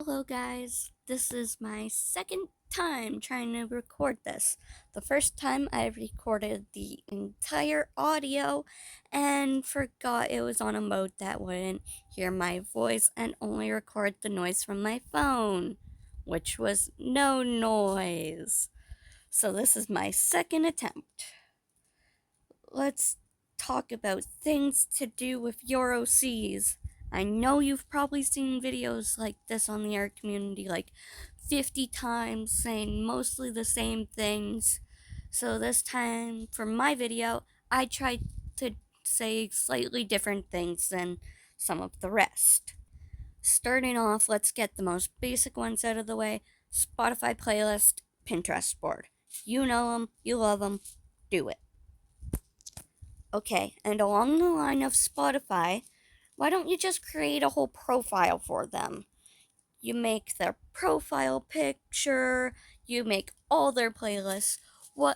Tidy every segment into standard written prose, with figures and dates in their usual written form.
Hello, guys. This is my second time trying to record this. The first time I recorded the entire audio and forgot it was on a mode that wouldn't hear my voice and only record the noise from my phone, which was no noise. So, this is my second attempt. Let's talk about things to do with your OCs. I know you've probably seen videos like this on the art community like 50 times saying mostly the same things. So this time for my video, I tried to say slightly different things than some of the rest. Starting off, let's get the most basic ones out of the way. Spotify playlist, Pinterest board. You know them, you love them, do it. Okay, and along the line of Spotify, why don't you just create a whole profile for them? You make their profile picture, you make all their playlists.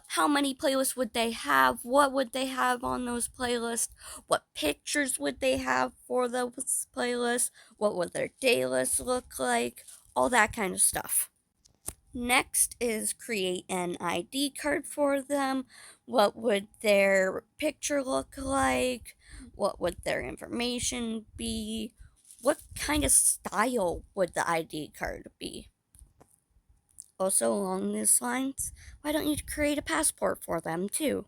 How many playlists would they have? What would they have on those playlists? What pictures would they have for those playlists? What would their day list look like? All that kind of stuff. Next is create an ID card for them. What would their picture look like? What would their information be? What kind of style would the ID card be? Also, along these lines, why don't you create a passport for them too?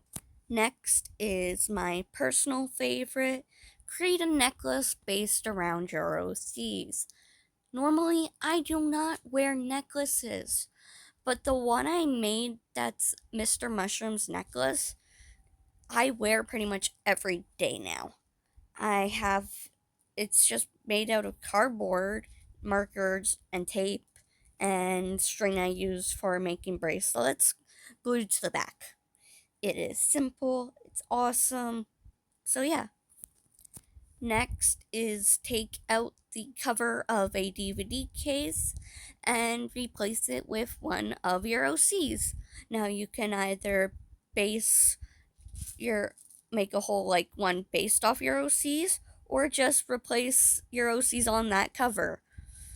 Next is my personal favorite, create a necklace based around your OCs. Normally, I do not wear necklaces. But the one I made that's Mr. Mushroom's necklace, I wear pretty much every day now. I have it's just made out of cardboard, markers, and tape, and string I use for making bracelets glued to the back. It is simple, it's awesome. So yeah. Next is take out the cover of a DVD case and replace it with one of your OCs. Now you can either base your make a whole like one based off your OCs or just replace your OCs on that cover.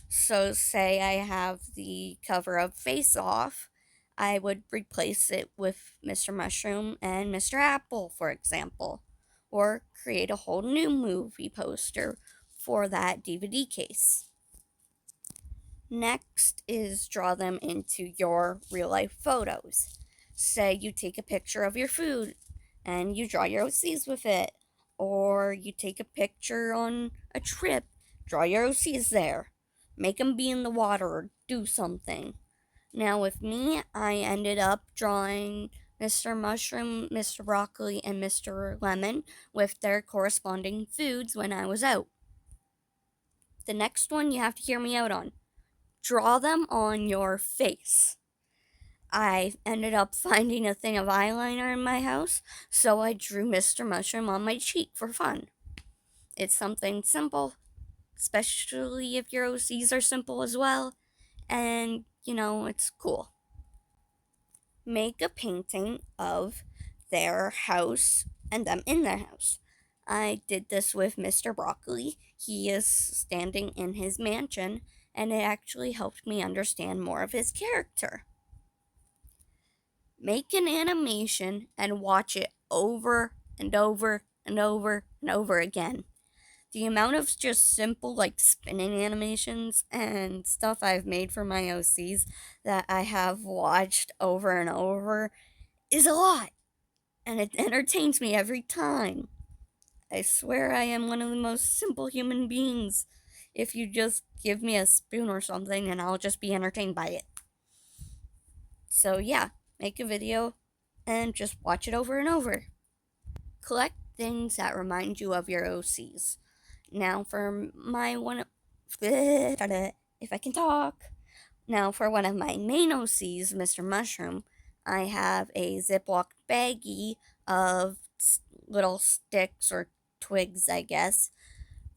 So say I have the cover of Face Off, I would replace it with Mr. Mushroom and Mr. Apple, for example, or create a whole new movie poster for that DVD case. Next is draw them into your real life photos. Say you take a picture of your food and you draw your OCs with it, or you take a picture on a trip, draw your OCs there. Make them be in the water or do something. Now, with me, I ended up drawing Mr. Mushroom, Mr. Broccoli, and Mr. Lemon with their corresponding foods when I was out. The next one you have to hear me out on. Draw them on your face. I ended up finding a thing of eyeliner in my house, so I drew Mr. Mushroom on my cheek for fun. It's something simple, especially if your OCs are simple as well, and it's cool. Make a painting of their house and them in their house. I did this with Mr. Broccoli. He is standing in his mansion, and it actually helped me understand more of his character. Make an animation and watch it over and over and over and over again. The amount of just simple, like spinning animations and stuff I've made for my OCs that I have watched over and over is a lot, and it entertains me every time. I swear I am one of the most simple human beings. If you just give me a spoon or something, and I'll just be entertained by it. So, yeah, make a video and just watch it over and over. Collect things that remind you of your OCs. Now, for my one, if I can talk. Now, for one of my main OCs, Mr. Mushroom, I have a Ziploc baggie of little sticks or twigs, I guess,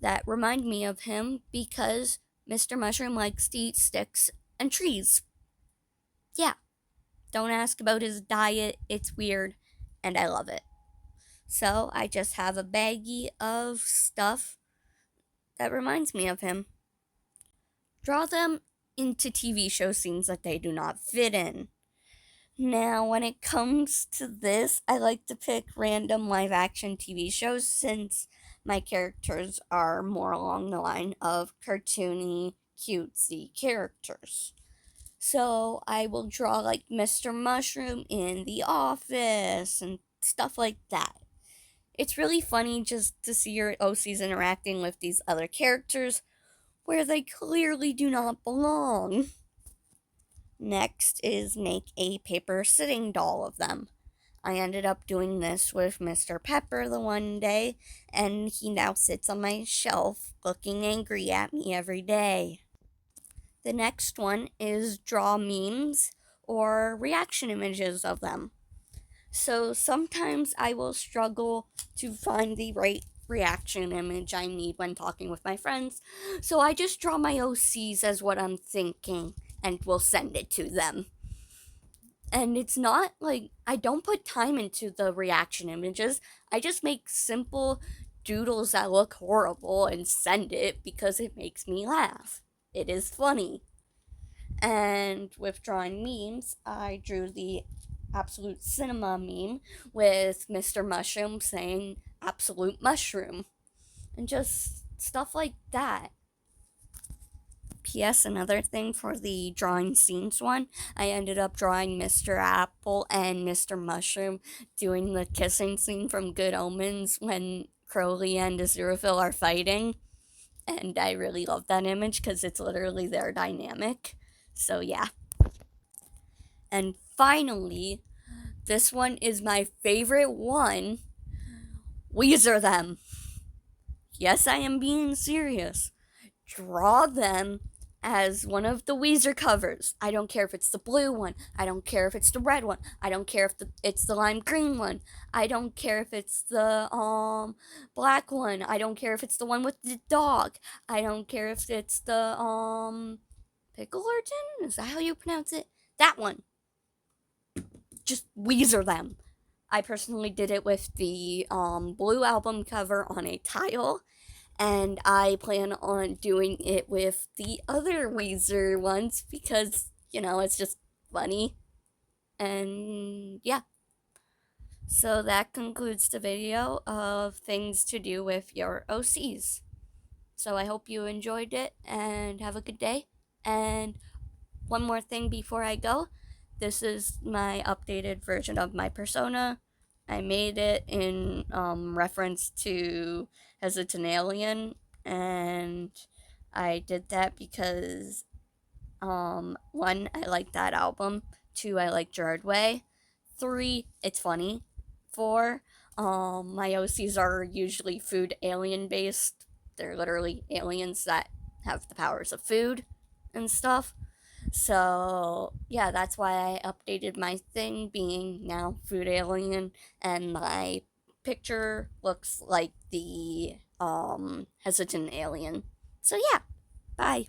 that remind me of him because Mr. Mushroom likes to eat sticks and trees. Yeah, don't ask about his diet, it's weird, and I love it. So I just have a baggie of stuff that reminds me of him. Draw them into TV show scenes that they do not fit in. Now, when it comes to this, I like to pick random live action TV shows since my characters are more along the line of cartoony, cutesy characters. So I will draw like Mr. Mushroom in The Office and stuff like that. It's really funny just to see your OCs interacting with these other characters where they clearly do not belong. Next is make a paper sitting doll of them. I ended up doing this with Mr. Pepper the one day, and he now sits on my shelf looking angry at me every day. The next one is draw memes or reaction images of them. So sometimes I will struggle to find the right reaction image I need when talking with my friends, so I just draw my OCs as what I'm thinking and will send it to them. And it's not like I don't put time into the reaction images, I just make simple doodles that look horrible and send it because it makes me laugh. It is funny. And with drawing memes, I drew the Absolute Cinema meme with Mr. Mushroom saying Absolute Mushroom. And just stuff like that. P.S. Another thing for the drawing scenes one, I ended up drawing Mr. Apple and Mr. Mushroom doing the kissing scene from Good Omens when Crowley and Aziraphale are fighting. And I really love that image because it's literally their dynamic. So yeah. And finally, this one is my favorite one. Weezer them. Yes, I am being serious. Draw them as one of the Weezer covers. I don't care if it's the blue one. I don't care if it's the red one. I don't care if it's the lime green one. I don't care if it's the black one. I don't care if it's the one with the dog. I don't care if it's the Pickleton? Is that how you pronounce it? That one. Just Weezer them. I personally did it with the blue album cover on a tile, and I plan on doing it with the other Weezer ones because, it's just funny. And yeah. So that concludes the video of things to do with your OCs. So I hope you enjoyed it and have a good day. And one more thing before I go. This is my updated version of my persona. I made it in reference to Hesitant Alien, and I did that because one, I like that album. Two, I like Gerard Way. Three, it's funny. Four, my OCs are usually food alien based. They're literally aliens that have the powers of food and stuff. So, yeah, that's why I updated my thing being now Food Alien, and my picture looks like the Hesitant Alien. So, yeah, bye.